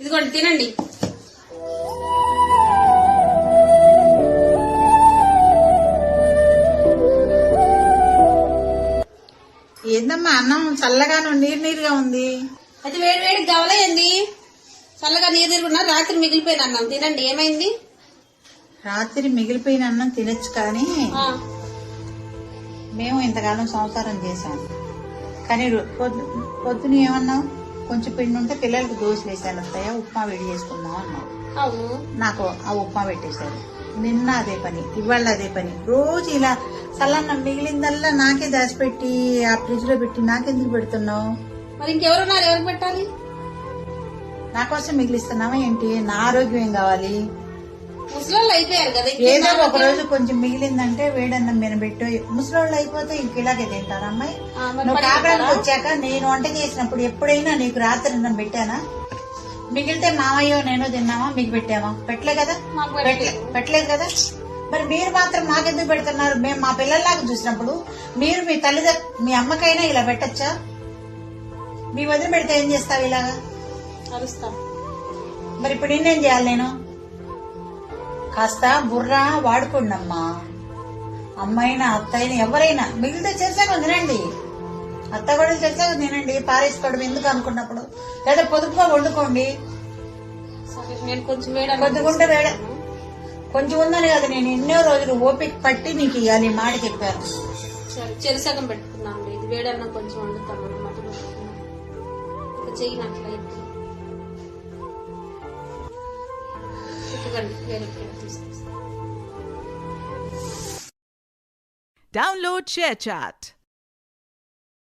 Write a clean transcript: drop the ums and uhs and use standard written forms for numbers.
ఇదిగోండి తినండి. ఏందమ్మా అన్నం చల్లగాను నీరుగా ఉంది. అది వేడి వేడికి కావాలేంది? చల్లగా నీరు తిరుగున్నా రాత్రి మిగిలిపోయిన అన్నం తినండి. ఏమైంది? రాత్రి మిగిలిపోయిన అన్నం తినొచ్చు కానీ మేము ఇంతకాలం సంసారం చేశాం. కానీ పొద్దున ఏమన్నావు, కొంచెం పిండి ఉంటే పిల్లలకి దోశలు వేసాను వస్తాయా, ఉప్మా వేడి చేసుకుందాం అన్నావు. అవును, నాకు ఆ ఉప్మా పెట్టేశారు. నిన్న అదే పని, ఇవాళ అదే పని. రోజు ఇలా చల్లన్నం మిగిలిందల్లా నాకే దాచిపెట్టి ఆ ఫ్రిడ్జ్ లో పెట్టి నాకెందుకు పెడుతున్నావు? మరి ఇంకెవరున్నారు? ఎవరికి పెట్టాలి? నా కోసం మిగిలిస్తున్నావా ఏంటి? నా ఆరోగ్యం ఏం కావాలి? ముసలోళ్ళు అయిపోయారు కదా. ఏదో ఒక రోజు కొంచెం మిగిలిందంటే వేడన్నం మీద పెట్టు. ముసలోళ్ళు అయిపోతే ఇంక ఇలాగే తింటారు అమ్మాయి. నువ్వు కాపురానికి వచ్చాక నేను వంట చేసినప్పుడు ఎప్పుడైనా నీకు రాత్రి అన్నం పెట్టానా? మిగిలితే మామయ్యో నేను తిన్నామా, మీకు పెట్టామా? పెట్టలే కదా, పెట్టలేదు కదా. మరి మీరు మాత్రం మాకెందుకు పెడుతున్నారు? మేము మా పిల్లల్లాగా చూసినప్పుడు మీరు మీ మీ అమ్మకైనా ఇలా పెట్టచ్చా? మీ వదిలి పెడితే ఏం చేస్తావు? ఇలాగా మరి ఇప్పుడు నేనేం చేయాలి? నేను కాస్త బుర్ర వాడుకోండి అమ్మా. అమ్మాయినా అత్తయినా ఎవరైనా మిగిలితే చేసాక తినండి. అత్త కూడా చేసాక తినండి. పారేసుకోవడం ఎందుకు అనుకున్నప్పుడు, లేదా పొదుపుగా వండుకోండి. కొద్దిగుంటే కొంచెం ఉందని కదా నేను ఎన్నో రోజులు ఓపిక పట్టి నీకు ఇవ్వాలి మాట చెప్పాను. చెరసగం పెట్టుకున్నాను. ఇది వేడన్నా కొంచెం వండుతాను అన్నమాట. చెయ్యినట్లయితే Download ShareChat.